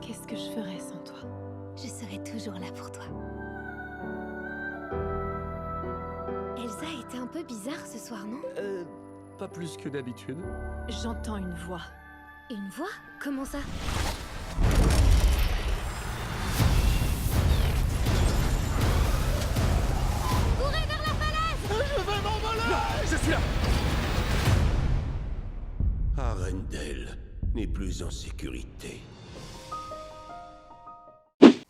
Qu'est-ce que je ferais sans toi? Je serai toujours là pour toi. Elsa était un peu bizarre ce soir, non? Pas plus que d'habitude. J'entends une voix. Une voix? Comment ça? Courez vers la falaise! Je vais m'envoler! Je suis là! Arendelle n'est plus en sécurité.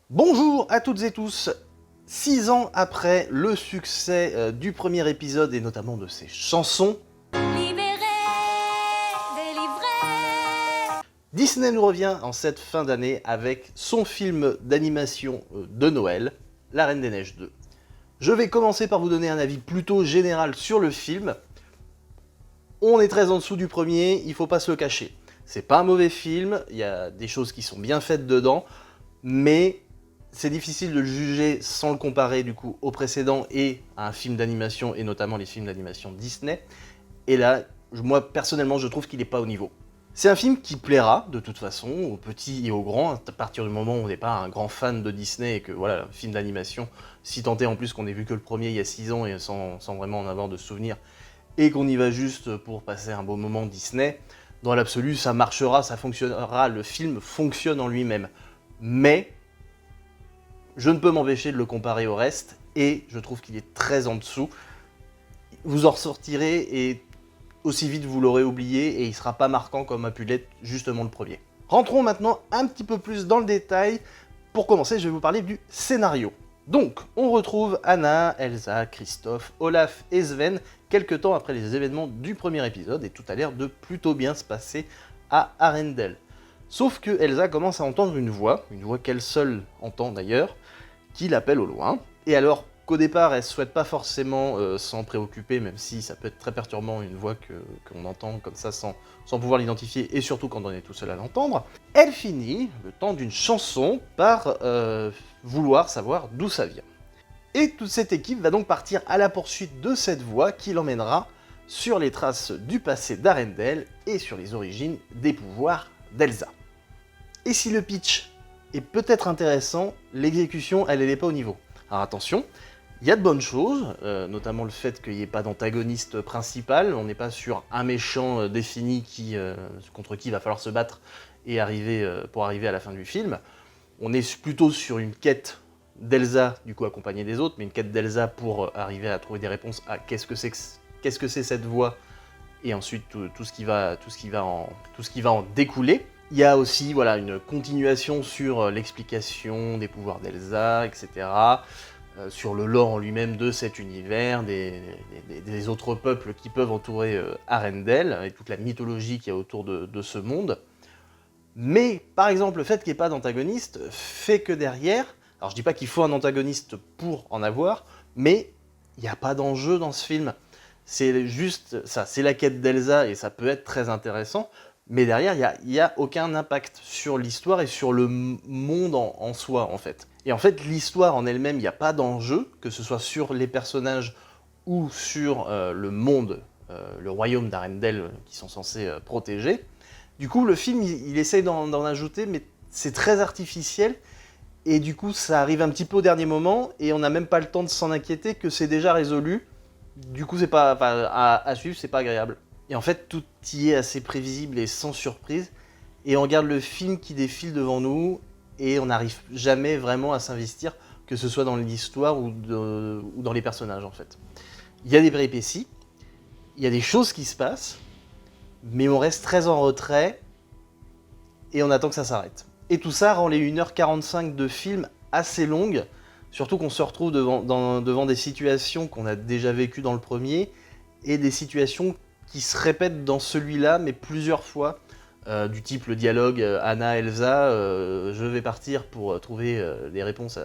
Bonjour à toutes et tous. 6 ans après le succès du premier épisode et notamment de ses chansons, Libéré, délivré. Disney nous revient en cette fin d'année avec son film d'animation de Noël, La Reine des Neiges 2. Je vais commencer par vous donner un avis plutôt général sur le film. On est très en dessous du premier, il faut pas se le cacher. C'est pas un mauvais film, il y a des choses qui sont bien faites dedans, mais c'est difficile de le juger sans le comparer du coup au précédent et à un film d'animation, et notamment les films d'animation Disney. Et là, moi personnellement, je trouve qu'il n'est pas au niveau. C'est un film qui plaira de toute façon aux petits et aux grands, à partir du moment où on n'est pas un grand fan de Disney et que voilà, un film d'animation, si tant est en plus qu'on ait vu que le premier il y a 6 ans et sans vraiment en avoir de souvenirs, et qu'on y va juste pour passer un beau moment Disney, dans l'absolu ça marchera, ça fonctionnera, le film fonctionne en lui-même. Mais je ne peux m'empêcher de le comparer au reste, et je trouve qu'il est très en dessous. Vous en ressortirez, et aussi vite vous l'aurez oublié, et il ne sera pas marquant comme a pu l'être justement le premier. Rentrons maintenant un petit peu plus dans le détail. Pour commencer, je vais vous parler du scénario. Donc, on retrouve Anna, Elsa, Kristoff, Olaf et Sven quelques temps après les événements du premier épisode, et tout a l'air de plutôt bien se passer à Arendelle. Sauf que Elsa commence à entendre une voix qu'elle seule entend d'ailleurs, qui l'appelle au loin. Et alors qu'au départ elle ne souhaite pas forcément s'en préoccuper, même si ça peut être très perturbant une voix qu'on entend comme ça sans pouvoir l'identifier, et surtout quand on est tout seul à l'entendre, elle finit, le temps d'une chanson, par vouloir savoir d'où ça vient. Et toute cette équipe va donc partir à la poursuite de cette voix qui l'emmènera sur les traces du passé d'Arendelle et sur les origines des pouvoirs d'Elsa. Et si le pitch est peut-être intéressant, l'exécution, elle n'est pas au niveau. Alors attention, il y a de bonnes choses, notamment le fait qu'il n'y ait pas d'antagoniste principal, on n'est pas sur un méchant défini contre qui il va falloir se battre et pour arriver à la fin du film. On est plutôt sur une quête d'Elsa, du coup accompagnée des autres, mais une quête d'Elsa pour arriver à trouver des réponses à qu'est-ce que c'est cette voix, et ensuite tout ce qui va en découler. Il y a aussi une continuation sur l'explication des pouvoirs d'Elsa, etc. Sur le lore en lui-même de cet univers, des autres peuples qui peuvent entourer Arendelle, et toute la mythologie qu'il y a autour de ce monde. Mais, par exemple, le fait qu'il n'y ait pas d'antagoniste fait que derrière, alors je dis pas qu'il faut un antagoniste pour en avoir, mais il n'y a pas d'enjeu dans ce film. C'est juste ça, c'est la quête d'Elsa, et ça peut être très intéressant, mais derrière, il n'y a aucun impact sur l'histoire et sur le monde en soi, en fait. Et en fait, l'histoire en elle-même, il n'y a pas d'enjeu, que ce soit sur les personnages ou sur le monde, le royaume d'Arendelle qu'ils sont censés protéger. Du coup, le film, il essaye d'en ajouter, mais c'est très artificiel, et du coup, ça arrive un petit peu au dernier moment, et on n'a même pas le temps de s'en inquiéter que c'est déjà résolu. Du coup, c'est pas à suivre, c'est pas agréable. Et en fait, tout y est assez prévisible et sans surprise, et on regarde le film qui défile devant nous, et on n'arrive jamais vraiment à s'investir, que ce soit dans l'histoire ou dans les personnages, en fait. Il y a des péripéties, il y a des choses qui se passent, mais on reste très en retrait, et on attend que ça s'arrête. Et tout ça rend les 1h45 de film assez longues, surtout qu'on se retrouve devant des situations qu'on a déjà vécues dans le premier, et des situations qui se répètent dans celui-là, mais plusieurs fois, du type le dialogue Anna-Elsa, je vais partir pour trouver des réponses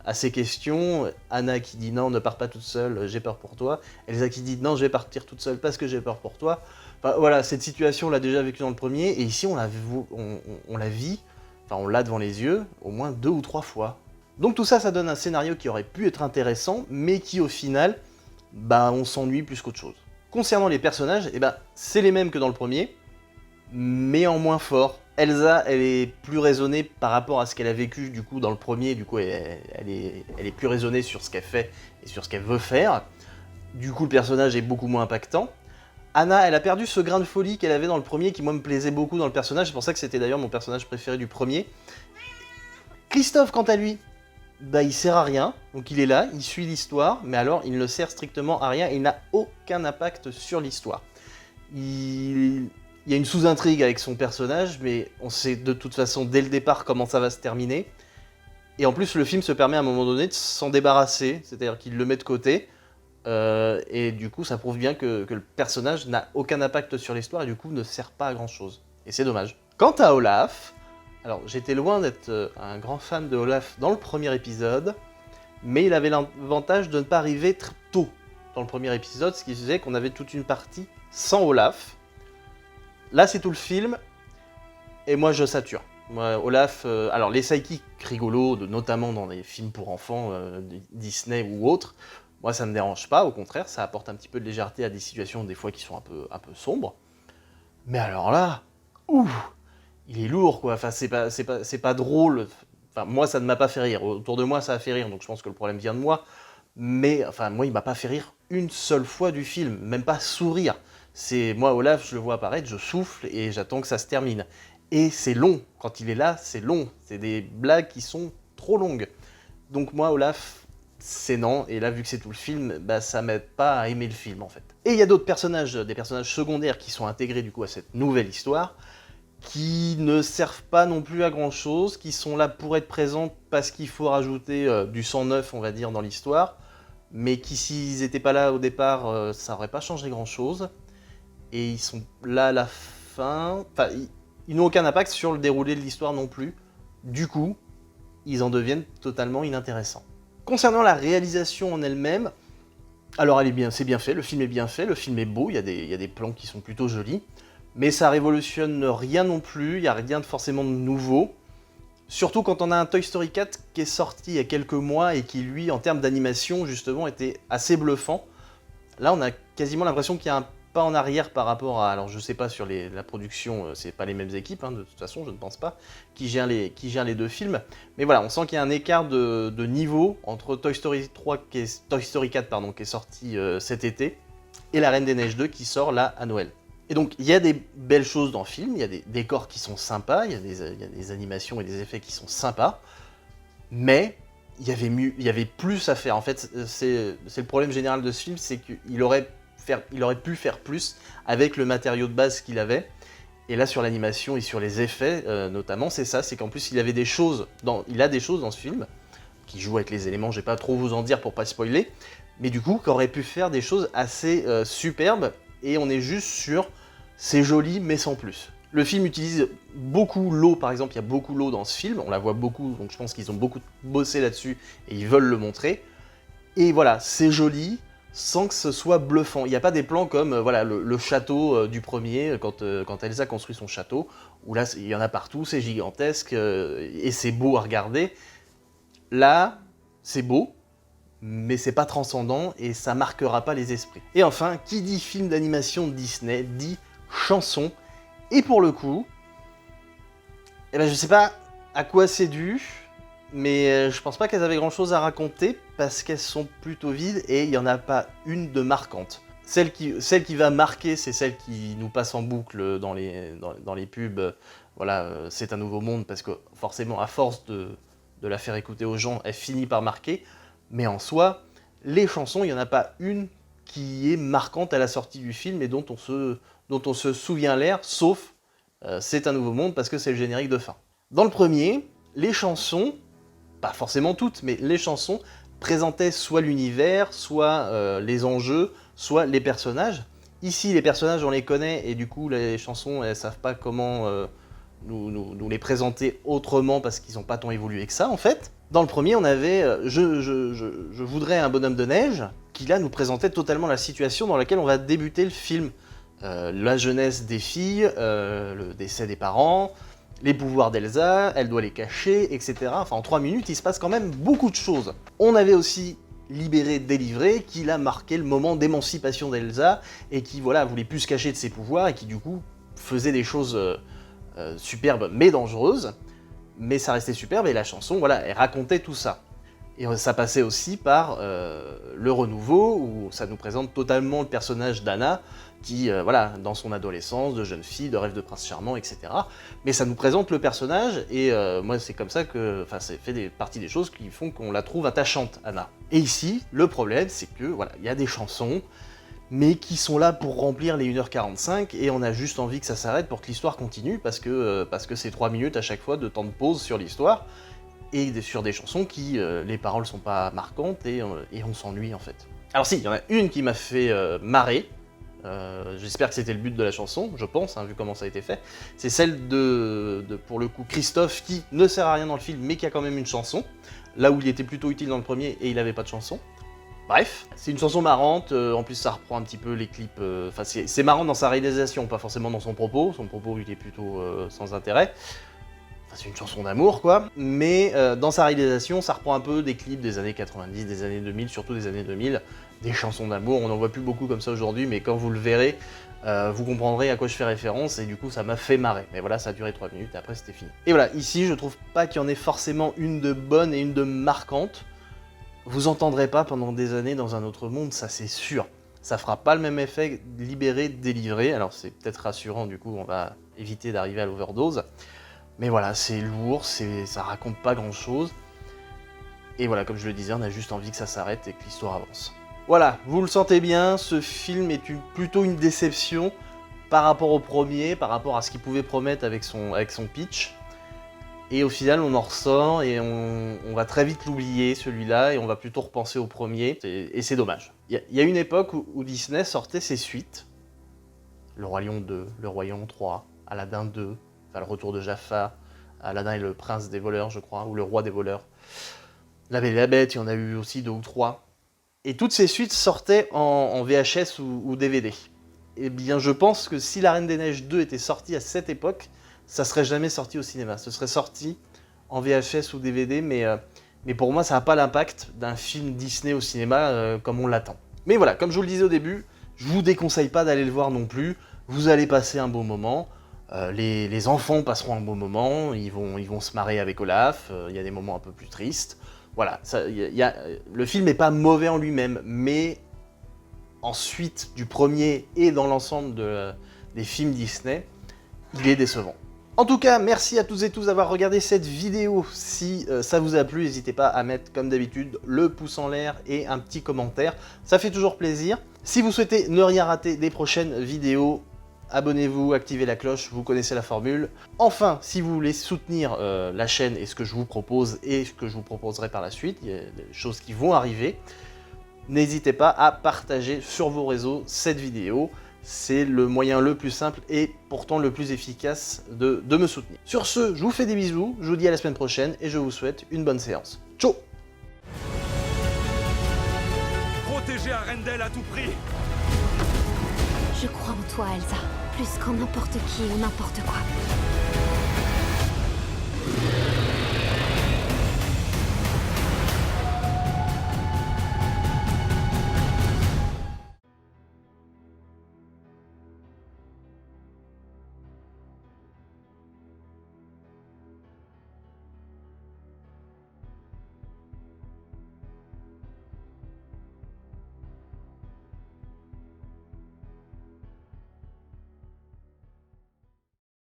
à ces questions. Anna qui dit non, ne pars pas toute seule, j'ai peur pour toi. Elsa qui dit non, je vais partir toute seule parce que j'ai peur pour toi. Enfin, voilà, cette situation on l'a déjà vécue dans le premier, et ici on la vit, enfin on l'a devant les yeux, au moins 2 ou 3 fois. Donc tout ça, ça donne un scénario qui aurait pu être intéressant, mais qui au final, on s'ennuie plus qu'autre chose. Concernant les personnages, c'est les mêmes que dans le premier, mais en moins fort. Elsa, elle est plus raisonnée par rapport à ce qu'elle a vécu du coup dans le premier, du coup elle est plus raisonnée sur ce qu'elle fait et sur ce qu'elle veut faire. Du coup le personnage est beaucoup moins impactant. Anna, elle a perdu ce grain de folie qu'elle avait dans le premier, qui moi me plaisait beaucoup dans le personnage, c'est pour ça que c'était d'ailleurs mon personnage préféré du premier. Christophe, quant à lui, il sert à rien, donc il est là, il suit l'histoire, mais alors il ne sert strictement à rien, il n'a aucun impact sur l'histoire. Il y a une sous-intrigue avec son personnage, mais on sait de toute façon dès le départ comment ça va se terminer. Et en plus, le film se permet à un moment donné de s'en débarrasser, c'est-à-dire qu'il le met de côté, et du coup ça prouve bien que le personnage n'a aucun impact sur l'histoire et du coup ne sert pas à grand-chose. Et c'est dommage. Quant à Olaf, alors j'étais loin d'être un grand fan de Olaf dans le premier épisode, mais il avait l'avantage de ne pas arriver très tôt dans le premier épisode, ce qui faisait qu'on avait toute une partie sans Olaf. Là, c'est tout le film, et moi, je sature. Moi, Olaf, alors les sidekicks rigolos, notamment dans les films pour enfants, Disney ou autres, moi, ça me dérange pas, au contraire, ça apporte un petit peu de légèreté à des situations, des fois, qui sont un peu sombres. Mais alors là, il est lourd, quoi. Enfin, c'est pas drôle. Enfin, moi, ça ne m'a pas fait rire. Autour de moi, ça a fait rire, donc je pense que le problème vient de moi. Mais, enfin, moi, il m'a pas fait rire une seule fois du film, même pas sourire. Moi, Olaf, je le vois apparaître, je souffle et j'attends que ça se termine. Et c'est long, quand il est là, c'est long. C'est des blagues qui sont trop longues. Donc moi, Olaf, c'est non. Et là, vu que c'est tout le film, ça m'aide pas à aimer le film, en fait. Et il y a d'autres personnages, des personnages secondaires qui sont intégrés, du coup, à cette nouvelle histoire, qui ne servent pas non plus à grand-chose, qui sont là pour être présents parce qu'il faut rajouter du sang neuf, on va dire, dans l'histoire, mais qui, s'ils n'étaient pas là au départ, ça n'aurait pas changé grand-chose. Et ils sont là à la fin... Enfin, ils n'ont aucun impact sur le déroulé de l'histoire non plus. Du coup, ils en deviennent totalement inintéressants. Concernant la réalisation en elle-même, alors c'est bien fait, le film est bien fait, le film est beau, il y a des plans qui sont plutôt jolis, mais ça révolutionne rien non plus, il n'y a rien de forcément de nouveau. Surtout quand on a un Toy Story 4 qui est sorti il y a quelques mois et qui, lui, en termes d'animation, justement, était assez bluffant. Là, on a quasiment l'impression qu'il y a un pas en arrière par rapport à... Alors je sais pas sur la production, c'est pas les mêmes équipes, de toute façon, je ne pense pas, qui gèrent les deux films. Mais voilà, on sent qu'il y a un écart de niveau entre Toy Story 4 qui est sorti cet été, et La Reine des Neiges 2 qui sort là à Noël. Et donc il y a des belles choses dans le film, il y a des décors qui sont sympas, il y a des animations et des effets qui sont sympas, mais il y avait plus à faire. En fait, c'est le problème général de ce film, c'est qu'il aurait pu faire plus avec le matériau de base qu'il avait. Et là, sur l'animation et sur les effets, notamment, c'est ça, c'est qu'en plus, il a des choses dans ce film, qui jouent avec les éléments, je vais pas trop vous en dire pour pas spoiler, mais du coup, qui aurait pu faire des choses assez superbes, et on est juste sur c'est joli, mais sans plus. Le film utilise beaucoup l'eau, par exemple, il y a beaucoup l'eau dans ce film, on la voit beaucoup, donc je pense qu'ils ont beaucoup bossé là-dessus, et ils veulent le montrer. Et voilà, c'est joli, sans que ce soit bluffant. Il n'y a pas des plans comme le château du premier, quand Elsa construit son château, où là, il y en a partout, c'est gigantesque, et c'est beau à regarder. Là, c'est beau, mais c'est pas transcendant, et ça marquera pas les esprits. Et enfin, qui dit film d'animation Disney, dit chanson, et pour le coup, je sais pas à quoi c'est dû, mais je pense pas qu'elles avaient grand chose à raconter parce qu'elles sont plutôt vides et il n'y en a pas une de marquante. Celle qui va marquer, c'est celle qui nous passe en boucle dans les pubs. C'est un nouveau monde parce que forcément, à force de la faire écouter aux gens, elle finit par marquer. Mais en soi, les chansons, il n'y en a pas une qui est marquante à la sortie du film et dont on se souvient l'air, sauf C'est un nouveau monde parce que c'est le générique de fin. Dans le premier, les chansons, pas forcément toutes, mais les chansons présentaient soit l'univers, soit les enjeux, soit les personnages. Ici, les personnages, on les connaît, et du coup, les chansons, elles savent pas comment nous les présenter autrement parce qu'ils n'ont pas tant évolué que ça en fait. Dans le premier, on avait je voudrais un bonhomme de neige qui là nous présentait totalement la situation dans laquelle on va débuter le film. La jeunesse des filles, le décès des parents, les pouvoirs d'Elsa, elle doit les cacher, etc. Enfin, en 3 minutes, il se passe quand même beaucoup de choses. On avait aussi Libéré, délivré, qui là marquait le moment d'émancipation d'Elsa, et qui, voilà, voulait plus se cacher de ses pouvoirs, et qui, du coup, faisait des choses superbes, mais dangereuses. Mais ça restait superbe, et la chanson, voilà, elle racontait tout ça. Et ça passait aussi par le renouveau, où ça nous présente totalement le personnage d'Anna, qui, voilà, dans son adolescence, de jeune fille, de rêve de prince charmant, etc. Mais ça nous présente le personnage, et moi c'est comme ça que, enfin, ça fait partie des choses qui font qu'on la trouve attachante, Anna. Et ici, le problème, c'est que, voilà, il y a des chansons, mais qui sont là pour remplir les 1h45, et on a juste envie que ça s'arrête pour que l'histoire continue, parce que c'est 3 minutes à chaque fois de temps de pause sur l'histoire, et sur des chansons qui, les paroles sont pas marquantes, et on s'ennuie en fait. Alors si, il y en a une qui m'a fait marrer, j'espère que c'était le but de la chanson, je pense, hein, vu comment ça a été fait, c'est celle de, pour le coup, Christophe, qui ne sert à rien dans le film, mais qui a quand même une chanson, là où il était plutôt utile dans le premier, et il avait pas de chanson. Bref, c'est une chanson marrante, en plus ça reprend un petit peu les clips, enfin c'est marrant dans sa réalisation, pas forcément dans son propos il est plutôt sans intérêt. C'est une chanson d'amour, quoi, mais dans sa réalisation, ça reprend un peu des clips des années 90, des années 2000, surtout des années 2000, des chansons d'amour, on n'en voit plus beaucoup comme ça aujourd'hui, mais quand vous le verrez, vous comprendrez à quoi je fais référence, et du coup ça m'a fait marrer. Mais voilà, ça a duré 3 minutes, et après c'était fini. Et voilà, ici je trouve pas qu'il y en ait forcément une de bonne et une de marquante. Vous entendrez pas pendant des années dans un autre monde, ça c'est sûr. Ça fera pas le même effet libéré, délivré, alors c'est peut-être rassurant, du coup on va éviter d'arriver à l'overdose. Mais voilà, c'est lourd, ça raconte pas grand chose. Et voilà, comme je le disais, on a juste envie que ça s'arrête et que l'histoire avance. Voilà, vous le sentez bien, ce film est plutôt une déception par rapport au premier, par rapport à ce qu'il pouvait promettre avec son pitch. Et au final, on en ressort et on va très vite l'oublier, celui-là, et on va plutôt repenser au premier, et c'est dommage. Il y a une époque où Disney sortait ses suites. Le Roi Lion 2, Le Roi Lion 3, Aladdin 2, enfin le retour de Jafar, Aladdin et le prince des voleurs, je crois, ou le roi des voleurs. La Belle et la Bête, il y en a eu aussi 2 ou 3. Et toutes ces suites sortaient en VHS ou DVD. Eh bien, je pense que si La Reine des Neiges 2 était sortie à cette époque, ça serait jamais sorti au cinéma. Ce serait sorti en VHS ou DVD, mais pour moi, ça n'a pas l'impact d'un film Disney au cinéma comme on l'attend. Mais voilà, comme je vous le disais au début, je vous déconseille pas d'aller le voir non plus. Vous allez passer un beau moment. Les enfants passeront un beau moment. Ils vont se marrer avec Olaf. Il y a des moments un peu plus tristes. Voilà, le film n'est pas mauvais en lui-même, mais ensuite du premier et dans l'ensemble des films Disney, il est décevant. En tout cas, merci à toutes et tous d'avoir regardé cette vidéo. Si ça vous a plu, n'hésitez pas à mettre, comme d'habitude, le pouce en l'air et un petit commentaire. Ça fait toujours plaisir. Si vous souhaitez ne rien rater des prochaines vidéos, abonnez-vous, activez la cloche, vous connaissez la formule. Enfin, si vous voulez soutenir la chaîne et ce que je vous propose et ce que je vous proposerai par la suite, il y a des choses qui vont arriver, n'hésitez pas à partager sur vos réseaux cette vidéo. C'est le moyen le plus simple et pourtant le plus efficace de me soutenir. Sur ce, je vous fais des bisous, je vous dis à la semaine prochaine et je vous souhaite une bonne séance. Ciao! Protéger Arendelle à tout prix. Je crois en toi, Elsa. Plus qu'en n'importe qui ou n'importe quoi.